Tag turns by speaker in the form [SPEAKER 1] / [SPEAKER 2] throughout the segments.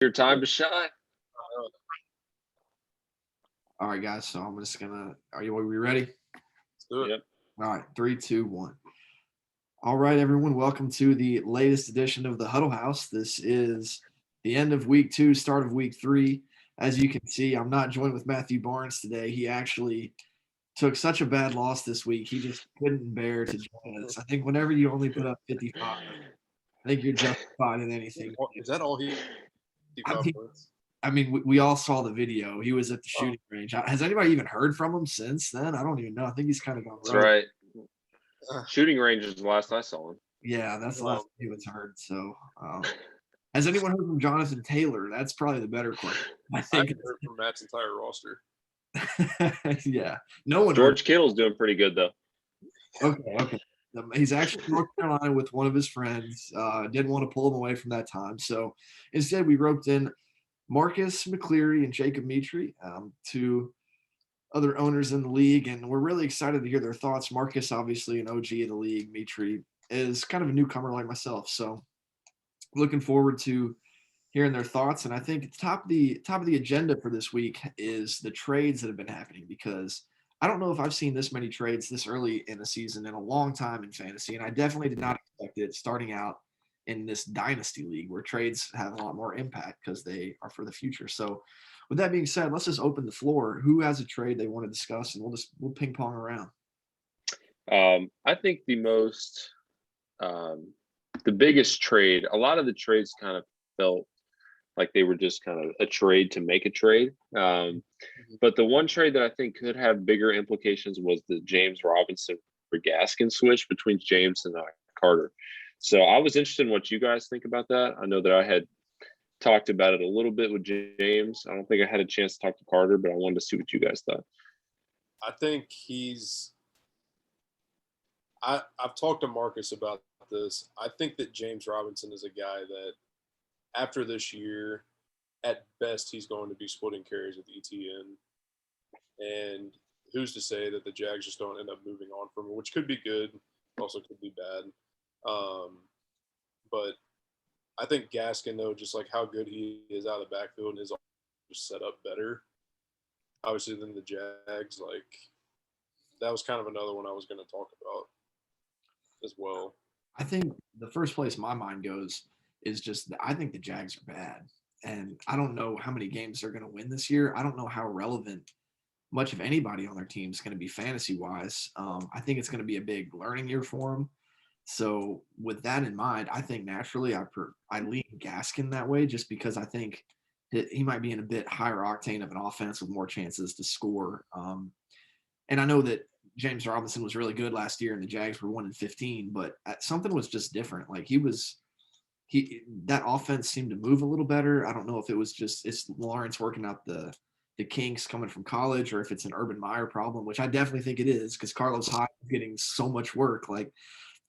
[SPEAKER 1] Your time to shine.
[SPEAKER 2] All right, guys. So I'm just gonna. Are we ready?
[SPEAKER 3] Let's do it.
[SPEAKER 1] Yep.
[SPEAKER 2] All right, 3, 2, 1. All right, everyone. Welcome to the latest edition of the Huddle House. This is the end of week 2, start of week 3. As you can see, I'm not joined with Matthew Barnes today. He actually took such a bad loss this week. He just couldn't bear to join us. I think whenever you only put up 55, I think you're justified in anything.
[SPEAKER 3] Is that all he?
[SPEAKER 2] I mean, we all saw the video. He was at the
[SPEAKER 3] Oh.
[SPEAKER 2] shooting range. Has anybody even heard from him since then? I don't even know. I think he's kind of gone.
[SPEAKER 1] That's right. Shooting range is the last I saw him.
[SPEAKER 2] Yeah, that's the last he was heard. So, has anyone heard from Jonathan Taylor? That's probably the better question. I think.
[SPEAKER 3] I've heard from Matt's entire roster.
[SPEAKER 2] Yeah, no one.
[SPEAKER 1] George Kittle's doing pretty good though.
[SPEAKER 2] Okay. He's actually in North Carolina with one of his friends. Didn't want to pull him away from that time, so instead we roped in Marcus McCleary and Jacob Metry, two other owners in the league, and we're really excited to hear their thoughts. Marcus, obviously an OG of the league. Metry is kind of a newcomer like myself, so looking forward to hearing their thoughts. And I think at the top of the agenda for this week is the trades that have been happening, because I don't know if I've seen this many trades this early in the season in a long time in fantasy, and I definitely did not expect it starting out in this dynasty league where trades have a lot more impact because they are for the future. So with that being said, let's just open the floor. Who has a trade they want to discuss, and we'll ping pong around.
[SPEAKER 1] I think the biggest trade, a lot of the trades kind of felt like they were just kind of a trade to make a trade. But the one trade that I think could have bigger implications was the James Robinson for Gaskin switch between James and Carter. So I was interested in what you guys think about that. I know that I had talked about it a little bit with James. I don't think I had a chance to talk to Carter, but I wanted to see what you guys thought.
[SPEAKER 3] I think I've talked to Marcus about this. I think that James Robinson is a guy that after this year, at best, he's going to be splitting carries with ETN. And who's to say that the Jags just don't end up moving on from him, which could be good, also could be bad. But I think Gaskin, though, just like how good he is out of the backfield and his just set up better, obviously, than the Jags. Like, that was kind of another one I was going to talk about as well.
[SPEAKER 2] I think the first place my mind goes is just I think the Jags are bad. And I don't know how many games they're going to win this year. I don't know how relevant much of anybody on their team is going to be fantasy-wise. I think it's going to be a big learning year for them. So with that in mind, I think naturally I lean Gaskin that way just because I think that he might be in a bit higher octane of an offense with more chances to score. And I know that James Robinson was really good last year and the Jags were 1-15, but something was just different. Like that offense seemed to move a little better. I don't know if it was just it's Lawrence working out the kinks coming from college or if it's an Urban Meyer problem, which I definitely think it is because Carlos Hyde is getting so much work. Like,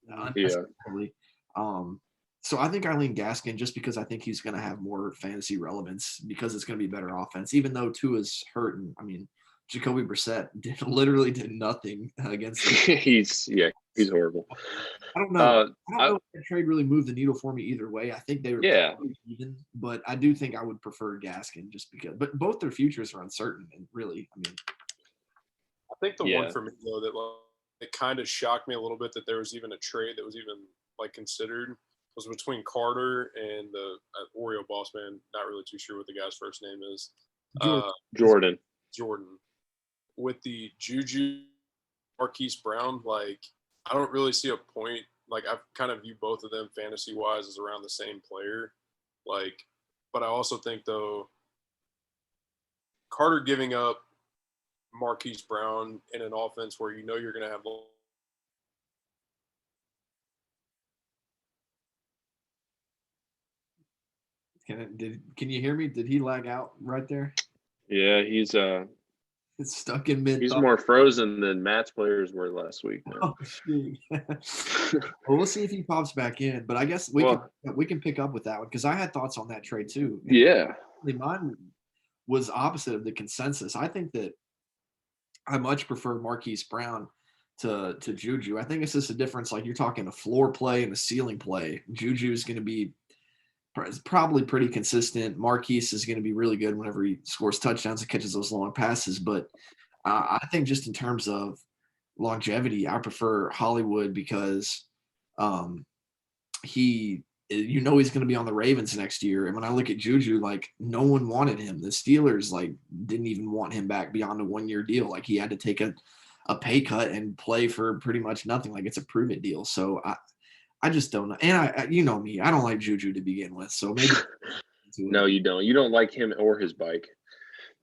[SPEAKER 2] unnecessarily. So I think I lean Gaskin just because I think he's going to have more fantasy relevance because it's going to be better offense, even though Tua's hurt. And I mean, Jacoby Brissett literally did nothing against him.
[SPEAKER 1] He's horrible.
[SPEAKER 2] I don't know. I don't know if that trade really moved the needle for me either way. I think they were even, but I do think I would prefer Gaskin just because. But both their futures are uncertain, and really, I mean,
[SPEAKER 3] I think the one for me though that it kind of shocked me a little bit that there was even a trade that was even like considered was between Carter and the Oreo boss man. Not really too sure what the guy's first name is.
[SPEAKER 1] Jordan.
[SPEAKER 3] With the Juju Marquise Brown, like I don't really see a point. Like I kind of view both of them fantasy wise as around the same player. Like, but I also think though Carter giving up Marquise Brown in an offense where you know you're going to have.
[SPEAKER 2] Can you hear me? Did he lag out right there?
[SPEAKER 1] Yeah, he's
[SPEAKER 2] it's stuck in mid.
[SPEAKER 1] He's more frozen than Matt's players were last week.
[SPEAKER 2] Oh, well, we'll see if he pops back in. But I guess we can pick up with that one because I had thoughts on that trade too.
[SPEAKER 1] Yeah,
[SPEAKER 2] mine was opposite of the consensus. I think that I much prefer Marquise Brown to Juju. I think it's just a difference. Like you're talking a floor play and a ceiling play. Juju is going to be is probably pretty consistent. Marquise is going to be really good whenever he scores touchdowns and catches those long passes. But I think just in terms of longevity, I prefer Hollywood because he's going to be on the Ravens next year. And when I look at Juju, like no one wanted him. The Steelers like didn't even want him back beyond a 1-year deal. Like he had to take a pay cut and play for pretty much nothing. Like it's a prove it deal. So I just don't know. And you know me, I don't like Juju to begin with. So maybe
[SPEAKER 1] No, you don't. You don't like him or his bike.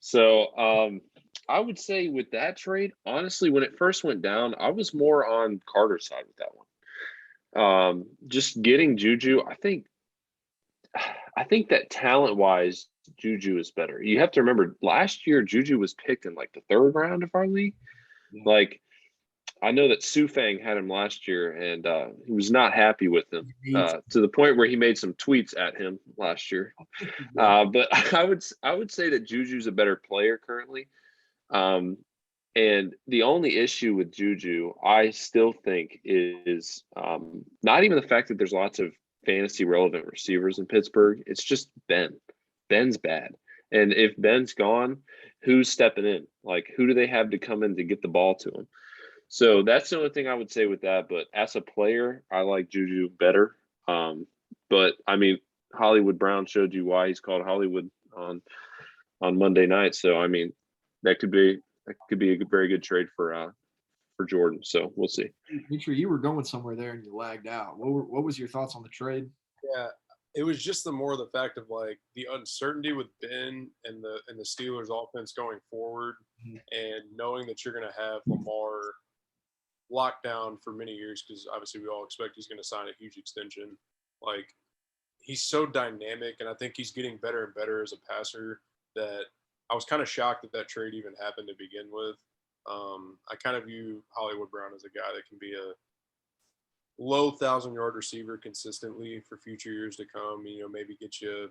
[SPEAKER 1] So I would say with that trade, honestly, when it first went down, I was more on Carter's side with that one. Just getting Juju, I think that talent-wise, Juju is better. You have to remember last year Juju was picked in like the 3rd round of our league.
[SPEAKER 2] Yeah.
[SPEAKER 1] Like I know that Su Fang had him last year, and he was not happy with him to the point where he made some tweets at him last year. But I would say that Juju's a better player currently. And the only issue with Juju, I still think, is not even the fact that there's lots of fantasy relevant receivers in Pittsburgh. It's just Ben. Ben's bad. And if Ben's gone, who's stepping in? Like, who do they have to come in to get the ball to him? So that's the only thing I would say with that. But as a player, I like Juju better. But I mean, Hollywood Brown showed you why he's called Hollywood on Monday night. So I mean, that could be a very good trade for Jordan. So we'll see.
[SPEAKER 2] Metry, you were going somewhere there and you lagged out. What was your thoughts on the trade?
[SPEAKER 3] Yeah, it was just the fact of like the uncertainty with Ben and the Steelers offense going forward, and knowing that you're going to have Lamar locked down for many years, because obviously we all expect he's going to sign a huge extension. Like, he's so dynamic, and I think he's getting better and better as a passer that I was kind of shocked that trade even happened to begin with. I kind of view Hollywood Brown as a guy that can be a low 1,000-yard receiver consistently for future years to come. Maybe get you,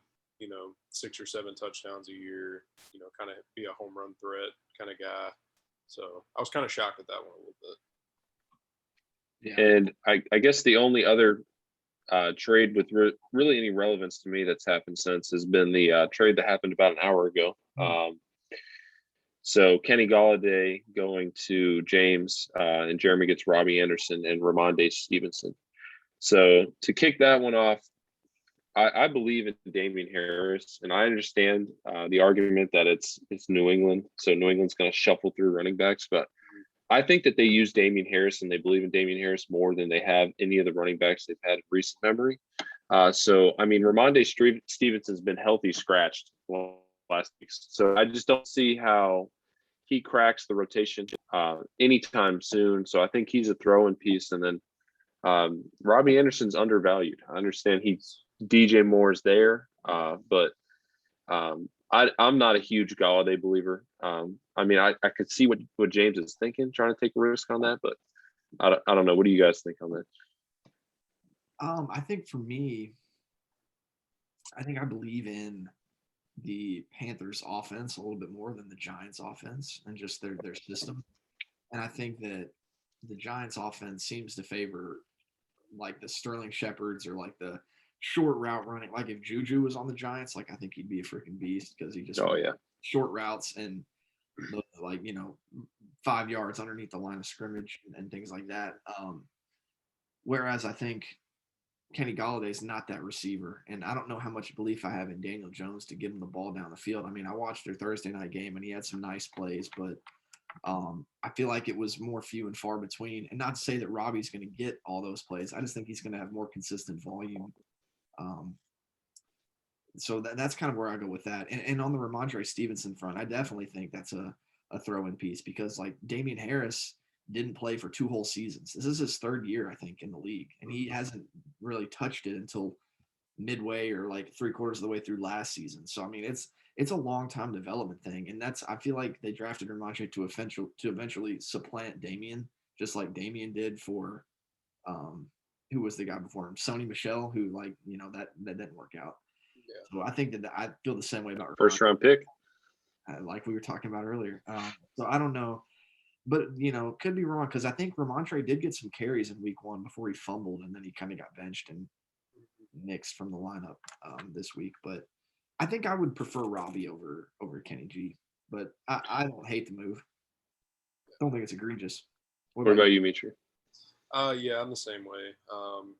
[SPEAKER 3] 6 or 7 touchdowns a year. Kind of be a home run threat kind of guy. So I was kind of shocked at that one a little bit.
[SPEAKER 1] Yeah. And I guess the only other trade with really any relevance to me that's happened since has been the trade that happened about an hour ago. So Kenny Golladay going to James, and Jeremy gets Robbie Anderson and Ramondre Stevenson. So to kick that one off, I believe in Damian Harris, and I understand the argument that it's New England, so New England's going to shuffle through running backs, but I think that they use Damian Harris and they believe in Damian Harris more than they have any of the running backs they've had in recent memory. So, I mean, Ramondre Stevenson's been healthy scratched last week. So I just don't see how he cracks the rotation anytime soon. So I think he's a throw-in piece. And then Robbie Anderson's undervalued. I understand DJ Moore's there, but I'm not a huge Golladay believer. I mean, I could see what James is thinking, trying to take a risk on that, but I don't know. What do you guys think on that?
[SPEAKER 2] I think for me, I believe in the Panthers offense a little bit more than the Giants offense and just their system. And I think that the Giants offense seems to favor like the Sterling Shepherds or like the short route running. Like if Juju was on the Giants, like I think he'd be a freaking beast because he just short routes and 5 yards underneath the line of scrimmage and things like that. Whereas I think Kenny Golladay is not that receiver, and I don't know how much belief I have in Daniel Jones to get him the ball down the field. I mean, I watched their Thursday night game and he had some nice plays, but I feel like it was more few and far between. And not to say that Robbie's going to get all those plays. I just think he's going to have more consistent volume. So that's kind of where I go with that. And on the Ramondre Stevenson front, I definitely think that's a throw-in piece because like Damian Harris didn't play for 2 whole seasons. This is his 3rd year, I think, in the league, and he hasn't really touched it until midway or like 3/4 of the way through last season. So I mean, it's a long time development thing, and I feel like they drafted Ramondre to eventually supplant Damian, just like Damian did for who was the guy before him, Sony Michel, who that didn't work out. Yeah. So I think that I feel the same way about
[SPEAKER 1] first round pick,
[SPEAKER 2] like we were talking about earlier. So I don't know. But, could be wrong because I think Ramondre did get some carries in week 1 before he fumbled, and then he kind of got benched. And nixed from the lineup this week. But I think I would prefer Robbie over Kenny G. But I don't hate the move. Don't think it's egregious.
[SPEAKER 1] What about you, Metry?
[SPEAKER 3] Yeah, I'm the same way.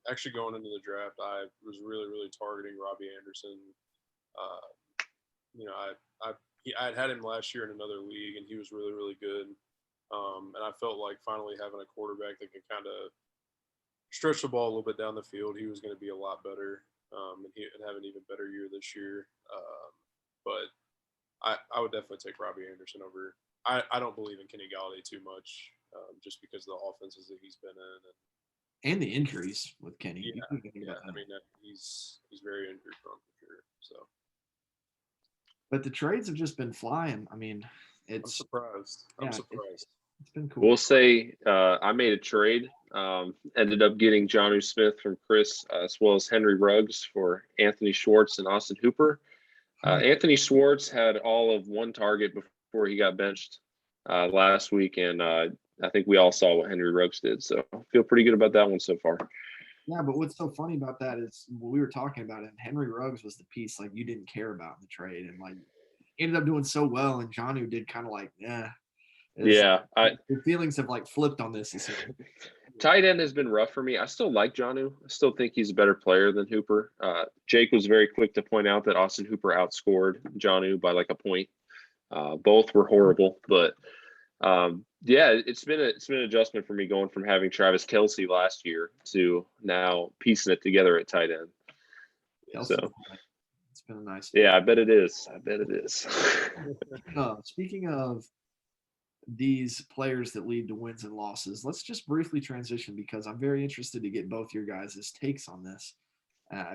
[SPEAKER 3] Actually, going into the draft, I was really, really targeting Robbie Anderson. You know, I had him last year in another league, and he was really, really good. And I felt like finally having a quarterback that could kind of stretch the ball a little bit down the field, he was going to be a lot better, and have an even better year this year. But I would definitely take Robbie Anderson over. I don't believe in Kenny Galladay too much, just because of the offenses that he's been in,
[SPEAKER 2] and the injuries with Kenny.
[SPEAKER 3] Yeah. I mean, he's very injury prone for sure. So,
[SPEAKER 2] but the trades have just been flying. I mean,
[SPEAKER 3] I'm surprised.
[SPEAKER 2] It's been cool.
[SPEAKER 1] We'll say I made a trade. Ended up getting Jonnu Smith from Chris, as well as Henry Ruggs for Anthony Schwartz and Austin Hooper. Anthony Schwartz had all of one target before he got benched last week, and I think we all saw what Henry Ruggs did. So I feel pretty good about that one so far.
[SPEAKER 2] Yeah, but what's so funny about that is when we were talking about it, Henry Ruggs was the piece like you didn't care about in the trade, and like ended up doing so well, and Jonnu did kind of like, yeah.
[SPEAKER 1] Yeah,
[SPEAKER 2] your feelings have like flipped on this.
[SPEAKER 1] Tight end has been rough for me. I still like Jonnu. I still think he's a better player than Hooper. Jake was very quick to point out that Austin Hooper outscored Jonnu by like a point. Both were horrible, but yeah, it's been an adjustment for me going from having Travis Kelce last year to now piecing it together at tight end. So
[SPEAKER 2] it's been a nice.
[SPEAKER 1] Yeah, I bet it is.
[SPEAKER 2] Speaking of these players that lead to wins and losses, let's just briefly transition because I'm very interested to get both your guys' takes on this.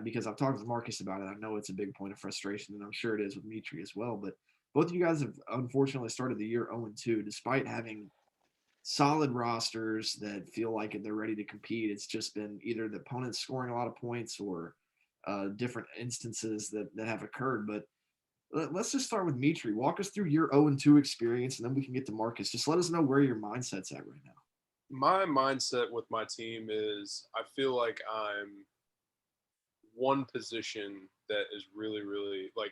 [SPEAKER 2] Because I've talked with Marcus about it. I know it's a big point of frustration, and I'm sure it is with Metry as well. But both of you guys have unfortunately started the year 0-2, despite having solid rosters that feel like they're ready to compete. It's just been either the opponents scoring a lot of points or different instances that have occurred. But let's just start with Metry. Walk us through your 0-2 experience, and then we can get to Marcus. Just let us know where your mindset's at right now.
[SPEAKER 3] My mindset with my team is I feel like I'm one position that is really, really like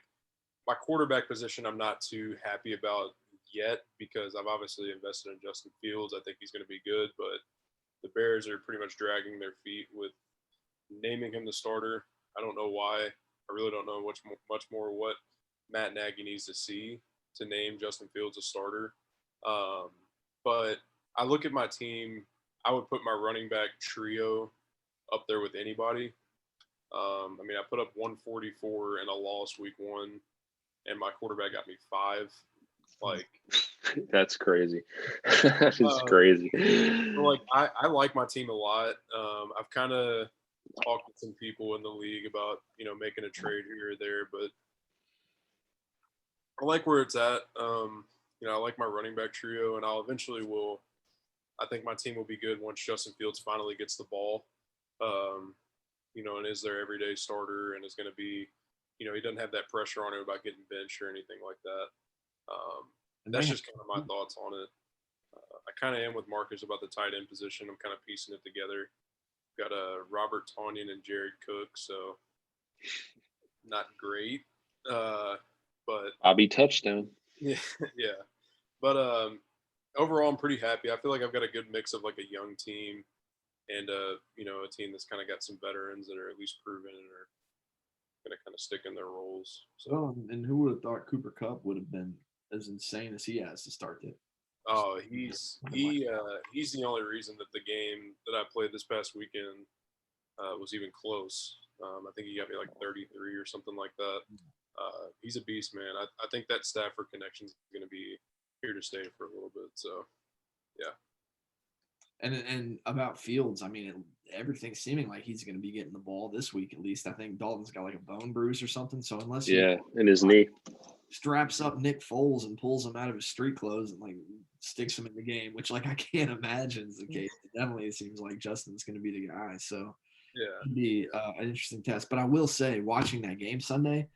[SPEAKER 3] my quarterback position. I'm not too happy about yet because I've obviously invested in Justin Fields. I think he's going to be good, but the Bears are pretty much dragging their feet with naming him the starter. I don't know why. I really don't know much more what Matt Nagy needs to see to name Justin Fields a starter. But I look at my team, I would put my running back trio up there with anybody. I mean, I put up 144 in a loss week 1, and my quarterback got me 5. Like,
[SPEAKER 1] that's crazy. That is crazy.
[SPEAKER 3] Like, I like my team a lot. I've kind of talked with some people in the league about, making a trade here or there, but I like where it's at. I like my running back trio, and I think my team will be good once Justin Fields finally gets the ball, and is their everyday starter and is going to be, he doesn't have that pressure on him about getting benched or anything like that. That's just kind of my thoughts on it. I kind of am with Marcus about the tight end position. I'm kind of piecing it together. Got Robert Tonyan and Jared Cook, so not great. But
[SPEAKER 1] Bobby touchdown.
[SPEAKER 3] Yeah. But overall, I'm pretty happy. I feel like I've got a good mix of like a young team and a team that's kind of got some veterans that are at least proven and are going to kind of stick in their roles. So,
[SPEAKER 2] and who would have thought Cooper Kupp would have been as insane as he has to start it?
[SPEAKER 3] Oh, he's the only reason that the game that I played this past weekend was even close. I think he got me like 33 or something like that. He's a beast, man. I think that Stafford connection is going to be here to stay for a little bit. So, yeah.
[SPEAKER 2] And about Fields, I mean, everything's seeming like he's going to be getting the ball this week at least. I think Dalton's got like a bone bruise or something. So unless he
[SPEAKER 1] in his knee
[SPEAKER 2] straps up Nick Foles and pulls him out of his street clothes and like sticks him in the game, which like I can't imagine is the case. Definitely, it seems like Justin's going to be the guy. So
[SPEAKER 3] yeah,
[SPEAKER 2] it'd be an interesting test. But I will say, watching that game Sunday,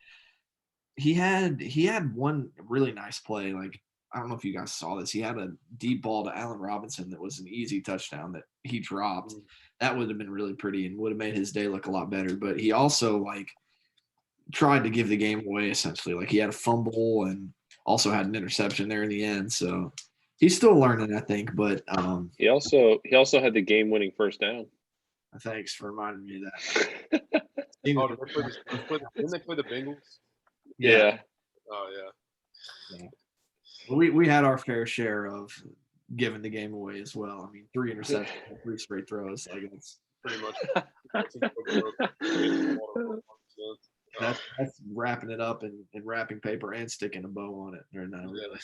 [SPEAKER 2] he had one really nice play. Like I don't know if you guys saw this. He had a deep ball to Allen Robinson that was an easy touchdown that he dropped. That would have been really pretty and would have made his day look a lot better. But he also like tried to give the game away essentially. Like he had a fumble and also had an interception there in the end. So he's still learning, I think. But
[SPEAKER 1] He also had the game-winning first down.
[SPEAKER 2] thanks for reminding me of that.
[SPEAKER 3] Oh, didn't they play the Bengals?
[SPEAKER 1] Yeah.
[SPEAKER 3] Oh, yeah.
[SPEAKER 2] We had our fair share of giving the game away as well. I mean, 3 interceptions, 3 straight throws. Like it's
[SPEAKER 3] Pretty much.
[SPEAKER 2] that's wrapping it up in wrapping paper and sticking a bow on it. Or no, really.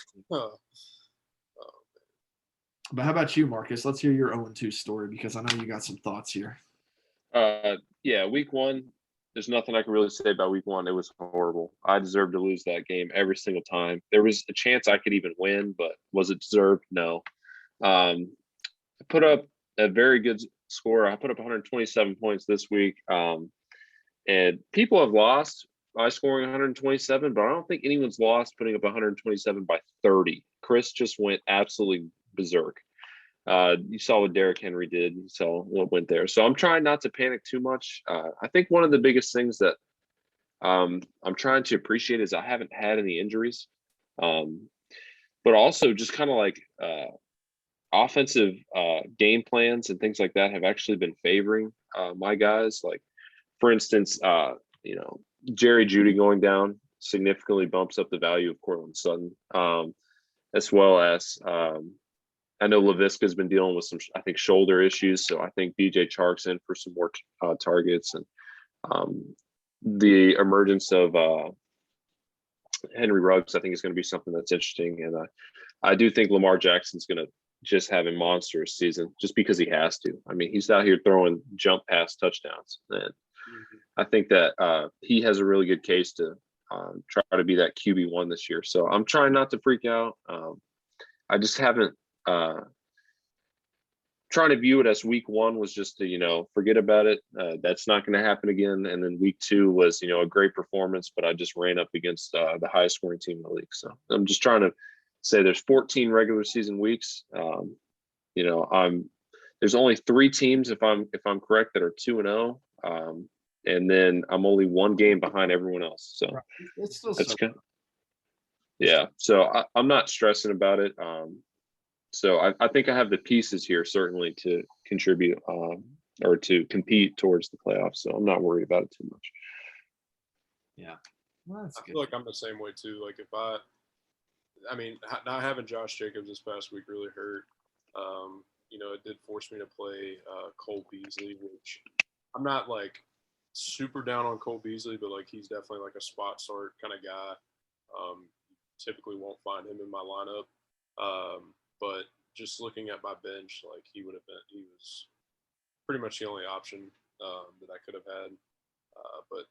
[SPEAKER 2] But how about you, Marcus? Let's hear your 0-2 story because I know you got some thoughts here.
[SPEAKER 1] Yeah, week 1, there's nothing I can really say about week 1. It was horrible. I deserved to lose that game every single time. There was a chance I could even win, but was it deserved? No. I put up a very good score. I put up 127 points this week. And people have lost by scoring 127, but I don't think anyone's lost putting up 127 by 30. Chris just went absolutely berserk. You saw what Derrick Henry did. You saw what went there. So I'm trying not to panic too much. I think one of the biggest things that I'm trying to appreciate is I haven't had any injuries. But also just kind of like offensive game plans and things like that have actually been favoring my guys. Like, for instance, Jerry Jeudy going down significantly bumps up the value of Courtland Sutton, as well as I know Laviska's been dealing with some, I think, shoulder issues. So I think DJ Chark's in for some more targets. And the emergence of Henry Ruggs, I think, is going to be something that's interesting. And I do think Lamar Jackson's going to just have a monstrous season just because he has to. I mean, he's out here throwing jump pass touchdowns. And I think that he has a really good case to try to be that QB1 this year. So I'm trying not to freak out. I just haven't trying to view it as week 1 was just to, forget about it. That's not going to happen again. And then week 2 was, a great performance, but I just ran up against the highest scoring team in the league. So I'm just trying to say there's 14 regular season weeks. There's only 3 teams, if I'm correct, that are 2-0. And then I'm only 1 game behind everyone else. So
[SPEAKER 2] it's still
[SPEAKER 1] that's good. Yeah. So I'm not stressing about it. So I think I have the pieces here certainly to contribute or to compete towards the playoffs. So I'm not worried about it too much.
[SPEAKER 2] Yeah. Well, that's
[SPEAKER 3] I
[SPEAKER 2] good.
[SPEAKER 3] feel like I'm the same way too. Like if not having Josh Jacobs this past week really hurt. It did force me to play Cole Beasley, which I'm not like super down on Cole Beasley, but like he's definitely like a spot start kind of guy. Typically won't find him in my lineup. But just looking at my bench, like he was pretty much the only option that I could have had. But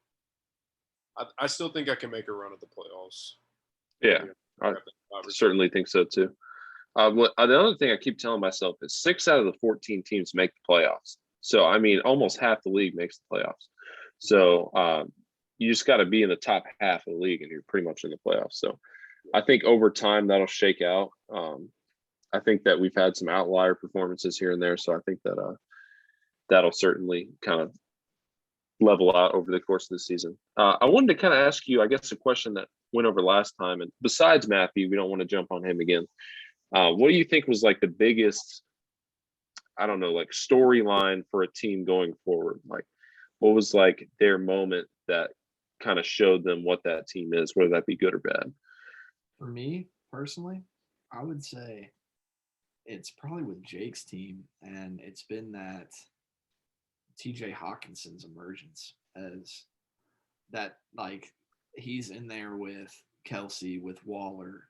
[SPEAKER 3] I still think I can make a run at the playoffs.
[SPEAKER 1] Yeah, I certainly think so too. The other thing I keep telling myself is 6 out of the 14 teams make the playoffs. So, I mean, almost half the league makes the playoffs. So you just got to be in the top half of the league and you're pretty much in the playoffs. So I think over time that'll shake out. I think that we've had some outlier performances here and there. So I think that that'll certainly kind of level out over the course of the season. I wanted to kind of ask you, I guess, a question that went over last time. And besides Matthew, we don't want to jump on him again. What do you think was like the biggest, I don't know, like storyline for a team going forward? Like what was like their moment that kind of showed them what that team is, whether that be good or bad?
[SPEAKER 2] For me personally, I would say it's probably with Jake's team, and it's been that TJ Hawkinson's emergence as that, like he's in there with Kelsey, with Waller,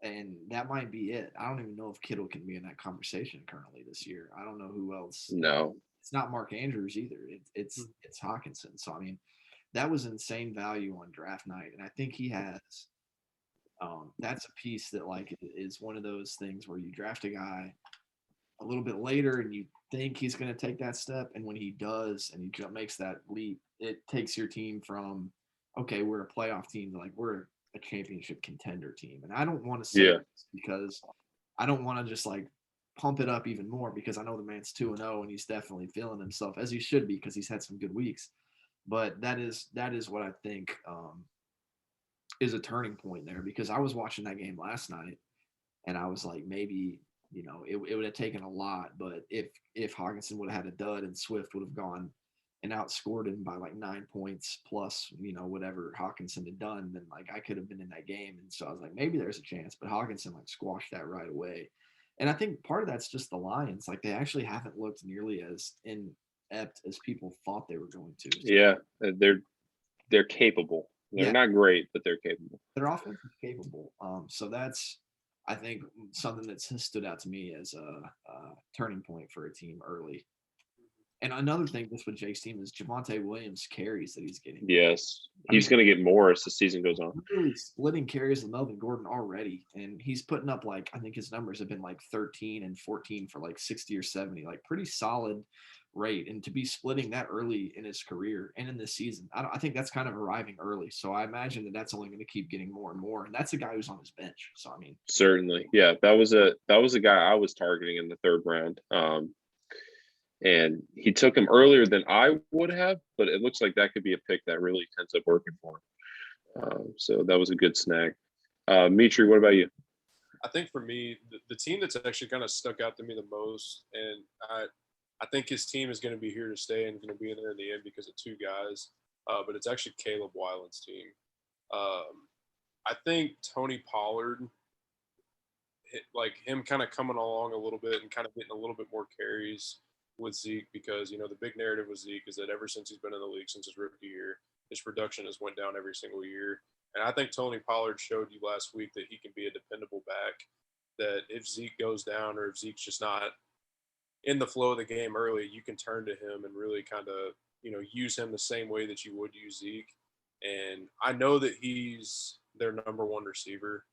[SPEAKER 2] and that might be it. I don't even know if Kittle can be in that conversation currently this year. I don't know who else.
[SPEAKER 1] No,
[SPEAKER 2] it's not Mark Andrews either. It's Hawkinson. So I mean, that was insane value on draft night, and I think he has. That's a piece that like is one of those things where you draft a guy a little bit later and you think he's going to take that step, and when he does and he makes that leap, it takes your team from okay, we're a playoff team to like we're a championship contender team. And I don't want to say
[SPEAKER 1] Yeah.
[SPEAKER 2] this because I don't want to just like pump it up even more because I know the man's 2-0 and he's definitely feeling himself as he should be because he's had some good weeks. But that is what I think is a turning point there because I was watching that game last night and I was like, maybe, it would have taken a lot, but if Hawkinson would have had a dud and Swift would have gone and outscored him by like 9 points plus, whatever Hawkinson had done, then like I could have been in that game. And so I was like, maybe there's a chance, but Hawkinson like squashed that right away. And I think part of that's just the Lions. Like they actually haven't looked nearly as inept as people thought they were going to. So
[SPEAKER 1] Yeah. They're capable. They're
[SPEAKER 2] yeah,
[SPEAKER 1] not great, but they're capable.
[SPEAKER 2] their offense is capable. So that's, I think, something that's stood out to me as a turning point for a team early. And another thing, this with Jake's team is Javonte Williams carries that he's getting.
[SPEAKER 1] Yes.
[SPEAKER 2] I
[SPEAKER 1] He's
[SPEAKER 2] mean,
[SPEAKER 1] going to get more as the season goes on.
[SPEAKER 2] literally splitting carries with Melvin Gordon already, and he's putting up like I think his numbers have been like 13 and 14 for like 60 or 70, like pretty solid rate. And to be splitting that early in his career and in this season, I think that's kind of arriving early. So I imagine that that's only going to keep getting more and more. And that's a guy who's on his bench. So I mean,
[SPEAKER 1] Certainly. Yeah. That was a guy I was targeting in the third round. And he took him earlier than I would have, but it looks like that could be a pick that really ends up working for him. So that was a good snag. Metry, what about you?
[SPEAKER 3] I think for me, the team that's actually kind of stuck out to me the most, and I think his team is going to be here to stay and going to be in there in the end because of two guys, but it's actually Caleb Weiland's team. I think Tony Pollard, like him kind of coming along a little bit and kind of getting a little bit more carries with Zeke because, the big narrative with Zeke is that ever since he's been in the league, since his rookie year, his production has went down every single year. And I think Tony Pollard showed you last week that he can be a dependable back, that if Zeke goes down or if Zeke's just not in the flow of the game early, you can turn to him and really kind of, use him the same way that you would use Zeke. And I know that he's their number one receiver,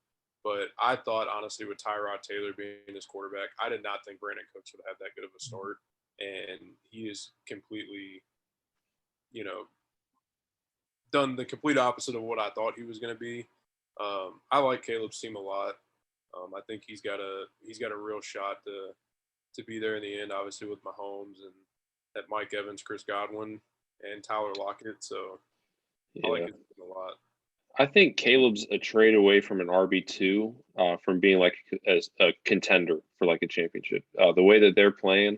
[SPEAKER 3] but I thought, honestly, with Tyrod Taylor being his quarterback, I did not think Brandon Cooks would have that good of a start. And he is completely, done the complete opposite of what I thought he was going to be. I like Caleb's team a lot. I think he's got a real shot to be there in the end, obviously with Mahomes and that Mike Evans, Chris Godwin, and Tyler Lockett. So I like his team a lot.
[SPEAKER 1] I think Caleb's a trade away from an RB2, from being like a contender for like a championship. The way that they're playing,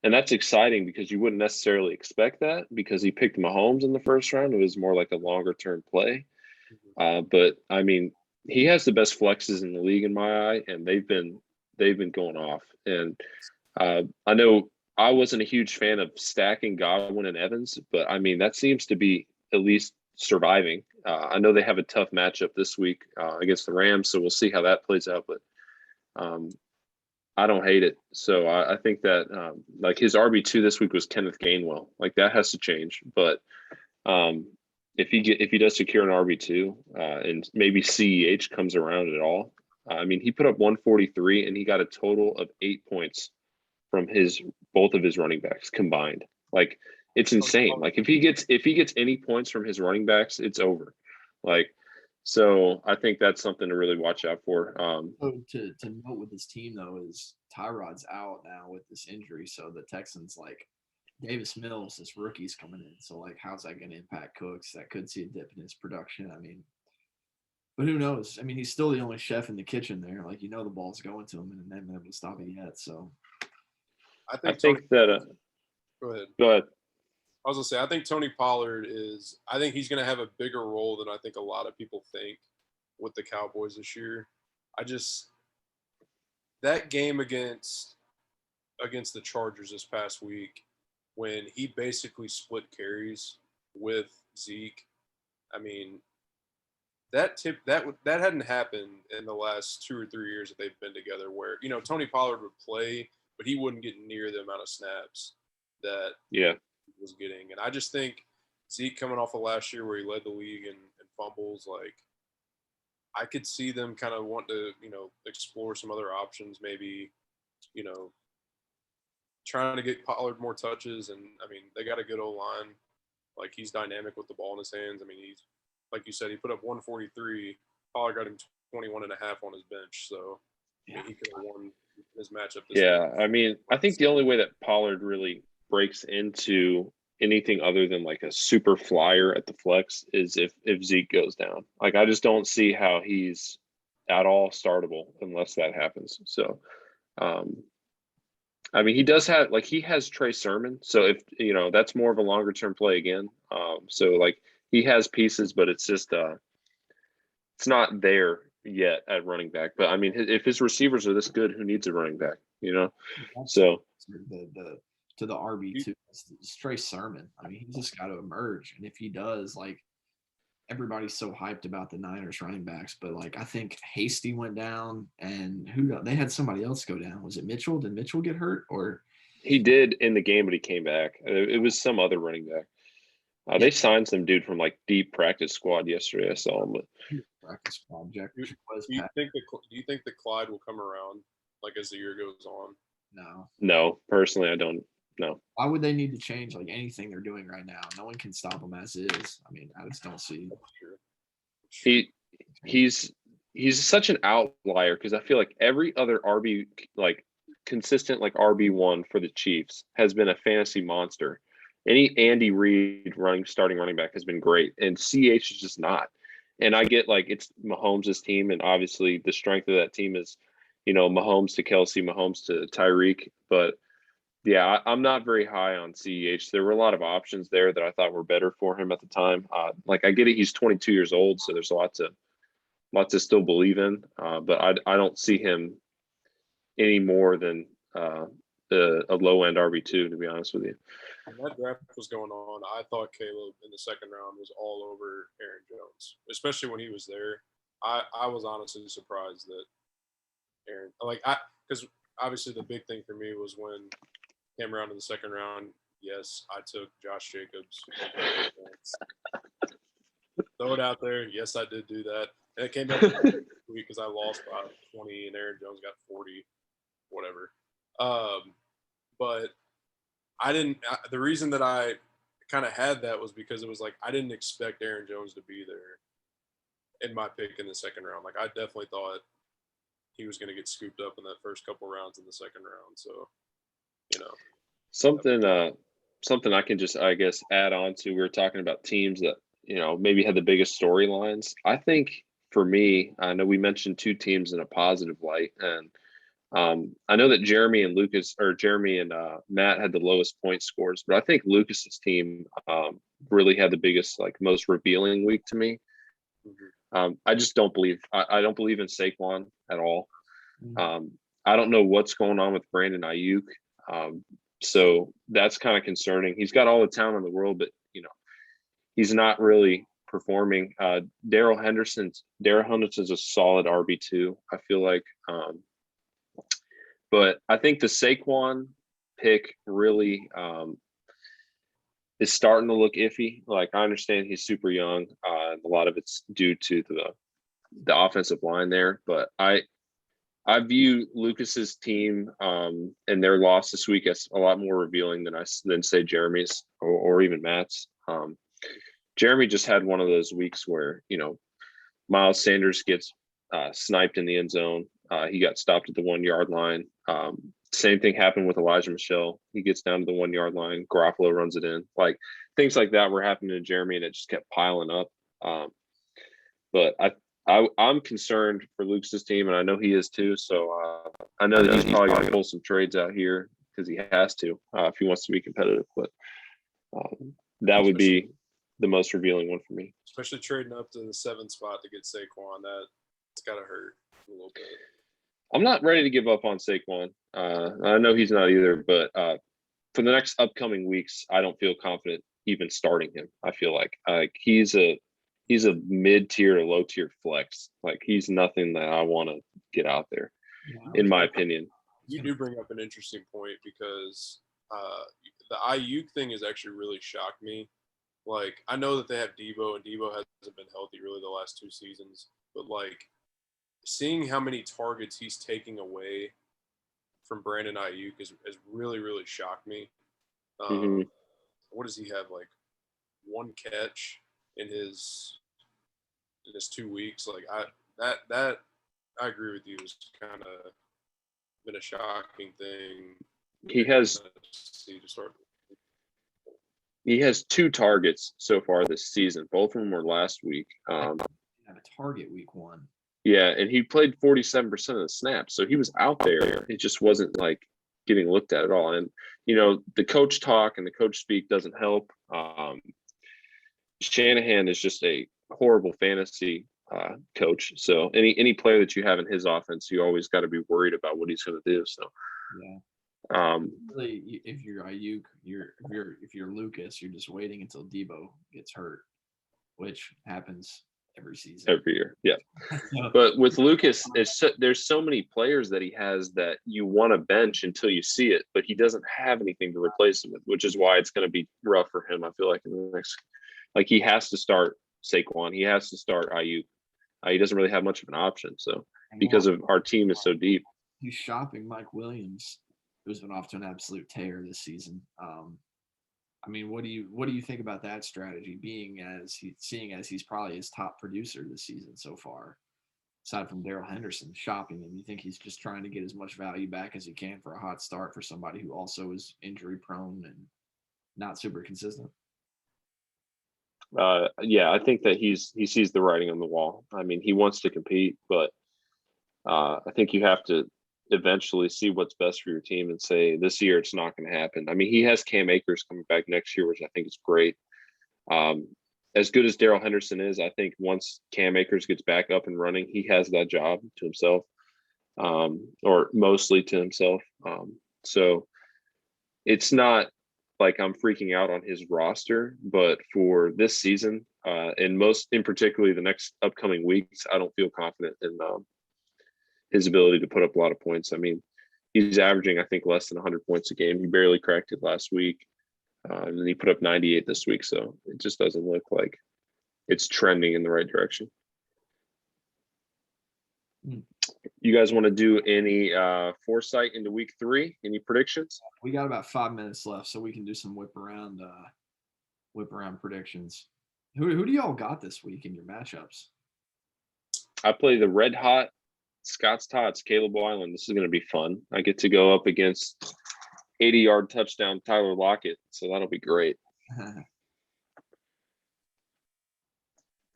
[SPEAKER 1] and that's exciting because you wouldn't necessarily expect that because he picked Mahomes in the first round. It was more like a longer term play. But I mean, he has the best flexes in the league in my eye, and they've been going off. And I know I wasn't a huge fan of stacking Godwin and Evans, but I mean that seems to be at least surviving. I know they have a tough matchup this week against the Rams, so we'll see how that plays out. But I don't hate it. So I think that like his RB2 this week was Kenneth Gainwell. Like that has to change. But if he does secure an RB2 and maybe CEH comes around at all, I mean he put up 143 and he got a total of 8 points from both of his running backs combined. Like it's insane. Like if he gets any points from his running backs, it's over. Like so I think that's something to really watch out for.
[SPEAKER 2] So to note with this team though is Tyrod's out now with this injury, so the Texans like Davis Mills, this rookie's coming in. So like, how's that going to impact Cooks? That could see a dip in his production. I mean, but who knows? I mean, he's still the only chef in the kitchen there. Like the ball's going to him, and they haven't been able to stop it yet. So
[SPEAKER 3] I
[SPEAKER 1] I
[SPEAKER 3] think
[SPEAKER 1] think that.
[SPEAKER 3] go ahead.
[SPEAKER 1] Go ahead.
[SPEAKER 3] I was gonna say I think Tony Pollard is. I think he's gonna have a bigger role than I think a lot of people think with the Cowboys this year. That game against the Chargers this past week, when he basically split carries with Zeke. I mean, that hadn't happened in the last 2 or 3 years that they've been together. Where Tony Pollard would play, but he wouldn't get near the amount of snaps that
[SPEAKER 1] Yeah.
[SPEAKER 3] was getting. And I just think Zeke coming off of last year where he led the league in fumbles, like I could see them kind of want to, explore some other options, maybe, trying to get Pollard more touches. And I mean, they got a good O line. Like he's dynamic with the ball in his hands. I mean, like you said, he put up 143. Pollard got him 21.5 on his bench, so I mean, he could have won his matchup this
[SPEAKER 1] Yeah,
[SPEAKER 3] week.
[SPEAKER 1] I mean, I think the only way that Pollard really breaks into anything other than like a super flyer at the flex is if Zeke goes down. Like I just don't see how he's at all startable unless that happens. So, um, I mean, he does have like he has Trey Sermon, so if that's more of a longer term play again. So like he has pieces, but it's just it's not there yet at running back. But I mean, if his receivers are this good, who needs a running back? So
[SPEAKER 2] the to the RB2, it's Trey Sermon. I mean, he's just got to emerge, and if he does, like everybody's so hyped about the Niners running backs, but like I think Hasty went down, and they had somebody else go down. Was it Mitchell? Did Mitchell get hurt or?
[SPEAKER 1] he did in the game, but he came back. It was some other running back. They signed some dude from like deep practice squad yesterday. I saw him.
[SPEAKER 2] Practice project.
[SPEAKER 3] Do you think that Clyde will come around like as the year goes on?
[SPEAKER 2] No,
[SPEAKER 1] personally, I don't know.
[SPEAKER 2] Why would they need to change like anything they're doing right now? No one can stop them as is. I mean, I just don't see.
[SPEAKER 1] He's such an outlier because I feel like every other RB like consistent like RB1 for the Chiefs has been a fantasy monster. Any Andy Reid starting running back has been great, and CH is just not. And I get like it's Mahomes' team, and obviously the strength of that team is, Mahomes to Kelsey, Mahomes to Tyreek. But yeah, I'm not very high on CEH. There were a lot of options there that I thought were better for him at the time. Like I get it, he's 22 years old, so there's lots to still believe in. But I don't see him any more than a low end RB2, to be honest with you.
[SPEAKER 3] When that draft was going on, I thought Caleb in the second round was all over Aaron Jones, especially when he was there. I was honestly surprised that Aaron, because obviously the big thing for me was when came around in the second round. Yes, I took Josh Jacobs. Throw it out there. Yes, I did do that, and it came back because I lost by 20 and Aaron Jones got 40, whatever. But I didn't. The reason that I kind of had that was because it was like I didn't expect Aaron Jones to be there in my pick in the second round. Like I definitely thought he was going to get scooped up in that first couple rounds in the second round. So,
[SPEAKER 1] something I can just I guess add on to. We were talking about teams that maybe had the biggest storylines. I think for me, I know we mentioned two teams in a positive light, and I know that Jeremy and Matt had the lowest point scores, but I think Lucas's team really had the biggest, like, most revealing week to me. I just don't believe I don't believe in Saquon at all. I don't know what's going on with Brandon Ayuk, so that's kind of concerning. He's got all the talent in the world, but he's not really performing. Darrell Henderson's a solid RB2. I feel like. But I think the Saquon pick really is starting to look iffy. Like I understand he's super young. A lot of it's due to the offensive line there, but I view Lucas's team and their loss this week as a lot more revealing than say Jeremy's or even Matt's. Jeremy just had one of those weeks where Miles Sanders gets sniped in the end zone. He got stopped at the 1 yard line. Same thing happened with Elijah Michelle. He gets down to the 1 yard line. Garoppolo runs it in. Like things like that were happening to Jeremy, and it just kept piling up. But I'm concerned for Luke's team, and I know he is too. So I know that he's probably going to pull some trades out here because he has to if he wants to be competitive. But that would be the most revealing one for me.
[SPEAKER 3] Especially trading up to the 7th spot to get Saquon. It's got to hurt a little bit.
[SPEAKER 1] I'm not ready to give up on Saquon. I know he's not either, but for the next upcoming weeks, I don't feel confident even starting him. I feel like he's a mid-tier to low-tier flex. Like he's nothing that I want to get out there, in my opinion.
[SPEAKER 3] You do bring up an interesting point because the Ayuk thing has actually really shocked me. Like I know that they have Debo, and Debo hasn't been healthy really the last 2 seasons, but like seeing how many targets he's taking away from Brandon Ayuk has really, really shocked me. What does he have? Like 1 catch in his in his 2 weeks. Like that I agree with you. It's kind of been a shocking thing.
[SPEAKER 1] He has
[SPEAKER 3] To start.
[SPEAKER 1] He has 2 targets so far this season. Both of them were last week.
[SPEAKER 2] Have a target week 1.
[SPEAKER 1] Yeah, and he played 47% of the snaps, so he was out there. It just wasn't like getting looked at all. And the coach talk and the coach speak doesn't help. Shanahan is just a horrible fantasy coach. So any player that you have in his offense, you always got to be worried about what he's going to do. So
[SPEAKER 2] Yeah.
[SPEAKER 1] Really,
[SPEAKER 2] if you're Ayuk, if you're Lucas, you're just waiting until Debo gets hurt, which happens every season.
[SPEAKER 1] Every year, yeah. But with Lucas, there's so many players that he has that you want to bench until you see it, but he doesn't have anything to replace him with, which is why it's going to be rough for him. I feel like in the next, like he has to start Saquon, he has to start Ayuk. He doesn't really have much of an option. So because of our team is so deep,
[SPEAKER 2] he's shopping Mike Williams, who's been off to an absolute tear this season. I mean, what do you think about that strategy? Seeing as he's probably his top producer this season so far, aside from Darrell Henderson, shopping him. You think he's just trying to get as much value back as he can for a hot start for somebody who also is injury prone and not super consistent?
[SPEAKER 1] Yeah, I think that he sees the writing on the wall. I mean, he wants to compete, but I think you have to eventually see what's best for your team and say this year it's not going to happen. I mean, he has Cam Akers coming back next year, which I think is great. As good as Darrell Henderson is, I think once Cam Akers gets back up and running, he has that job to himself, or mostly to himself. So it's not like I'm freaking out on his roster, but for this season, and in particularly the next upcoming weeks, I don't feel confident in his ability to put up a lot of points. I mean, he's averaging, I think, less than 100 points a game. He barely cracked it last week. And then he put up 98 this week. So it just doesn't look like it's trending in the right direction. You guys want to do any foresight into week 3? Any predictions?
[SPEAKER 2] We got about 5 minutes left, so we can do some whip around predictions. Who do y'all got this week in your matchups?
[SPEAKER 1] I play the red hot Scott's Tots, Caleb Weiland. This is going to be fun. I get to go up against 80-yard touchdown Tyler Lockett, so that'll be great.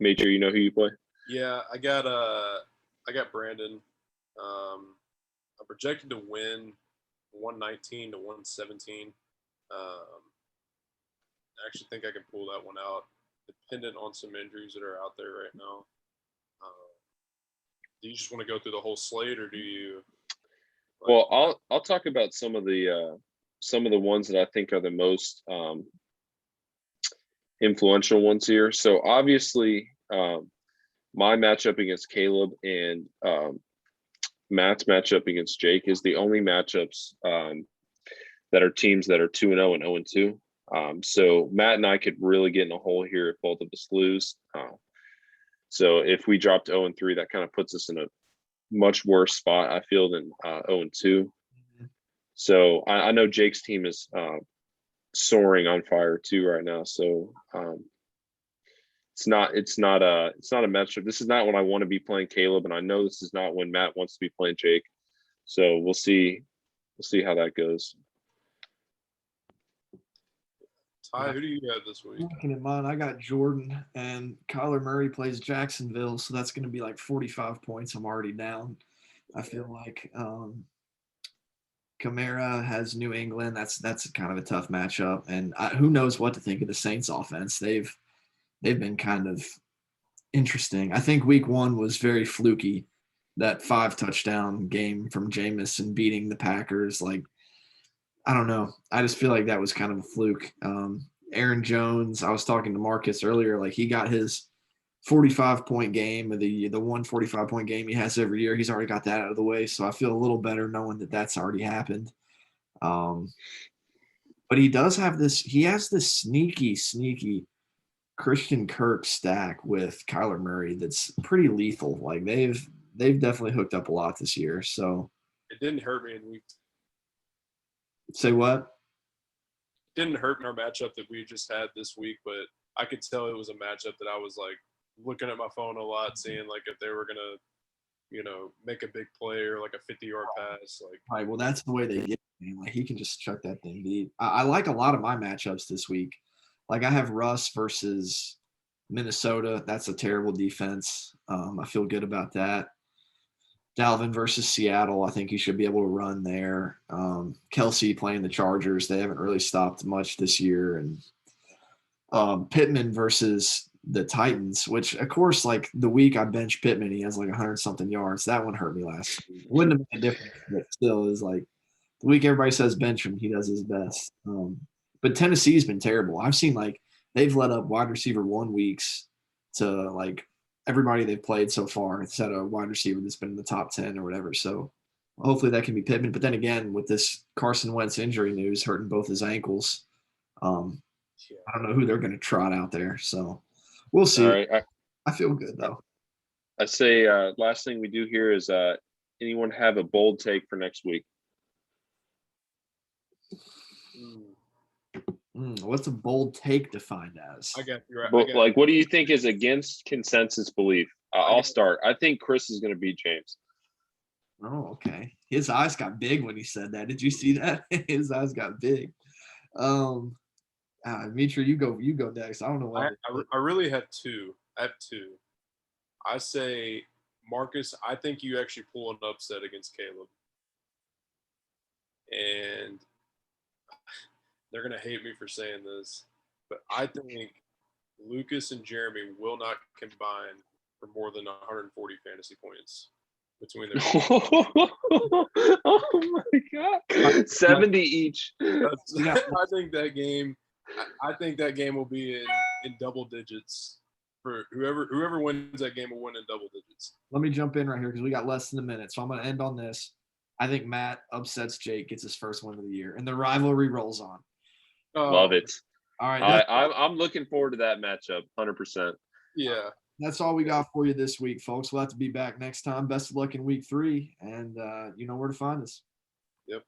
[SPEAKER 1] Major, you know who you play?
[SPEAKER 3] Yeah, I got Brandon. I'm projected to win 119 to 117. I actually think I can pull that one out, dependent on some injuries that are out there right now. Do you just want to go through the whole slate, or do you?
[SPEAKER 1] Well, I'll talk about some of the ones that I think are the most influential ones here. So obviously, my matchup against Caleb and Matt's matchup against Jake is the only matchups that are teams that are 2-0 and 0-2. So Matt and I could really get in a hole here if both of us lose. So if we dropped 0-3, that kind of puts us in a much worse spot, I feel, than 0-2. So I know Jake's team is soaring on fire too right now. So it's not a matchup. This is not when I want to be playing Caleb, and I know this is not when Matt wants to be playing Jake. So we'll see how that goes.
[SPEAKER 3] Ty, who do you have this week?
[SPEAKER 2] Looking at mine, I got Jordan, and Kyler Murray plays Jacksonville, so that's going to be like 45 points. I'm already down. I feel like Kamara has New England. That's kind of a tough matchup, and who knows what to think of the Saints offense. They've been kind of interesting. I think week 1 was very fluky. That 5 touchdown game from Jameis beating the Packers, like, I don't know. I just feel like that was kind of a fluke. Aaron Jones, I was talking to Marcus earlier, like he got his 45-point game, the 145-point game he has every year. He's already got that out of the way, so I feel a little better knowing that that's already happened. But he does have this. He has this sneaky Christian Kirk stack with Kyler Murray that's pretty lethal. Like they've definitely hooked up a lot this year. So
[SPEAKER 3] it didn't hurt me in week.
[SPEAKER 2] Say what?
[SPEAKER 3] Didn't hurt in our matchup that we just had this week, but I could tell it was a matchup that I was like looking at my phone a lot, seeing like if they were gonna, make a big play or like a 50-yard pass. Like,
[SPEAKER 2] Right. Well, that's the way they get him. Like he can just chuck that thing deep. I like a lot of my matchups this week. Like I have Russ versus Minnesota. That's a terrible defense. I feel good about that. Dalvin versus Seattle. I think you should be able to run there. Kelsey playing the Chargers. They haven't really stopped much this year. And Pittman versus the Titans, which of course, like the week I bench Pittman, he has like 100-something yards. That one hurt me last week. It wouldn't have made a difference, but still is like the week everybody says bench him, he does his best. But Tennessee's been terrible. I've seen like they've let up wide receiver 1 weeks to like everybody they've played so far. It's had a wide receiver that's been in the top 10 or whatever. So hopefully that can be Pittman. But then again, with this Carson Wentz injury news hurting both his ankles, I don't know who they're going to trot out there. So we'll see.
[SPEAKER 1] All right.
[SPEAKER 2] I feel good though.
[SPEAKER 1] I say last thing we do here is anyone have a bold take for next week?
[SPEAKER 2] What's a bold take defined as?
[SPEAKER 3] I got you right.
[SPEAKER 1] But, like, what do you think is against consensus belief? I'll start. I think Chris is going to beat James.
[SPEAKER 2] Oh, okay. His eyes got big when he said that. Did you see that? His eyes got big. Metry, you go next. I don't know what.
[SPEAKER 3] I really have two. I have two. I say, Marcus, I think you actually pull an upset against Caleb. And they're going to hate me for saying this, but I think Lucas and Jeremy will not combine for more than 140 fantasy points between their
[SPEAKER 1] Oh my God. 70 each.
[SPEAKER 3] I think that game will be in double digits. For whoever wins that game will win in double digits.
[SPEAKER 2] Let me jump in right here because we got less than a minute. So I'm going to end on this. I think Matt upsets Jake, gets his first win of the year, and the rivalry rolls on.
[SPEAKER 1] Love it.
[SPEAKER 2] All right.
[SPEAKER 1] I'm looking forward to that matchup, 100%.
[SPEAKER 3] Yeah.
[SPEAKER 2] That's all we got for you this week, folks. We'll have to be back next time. Best of luck in week 3, and you know where to find us.
[SPEAKER 3] Yep.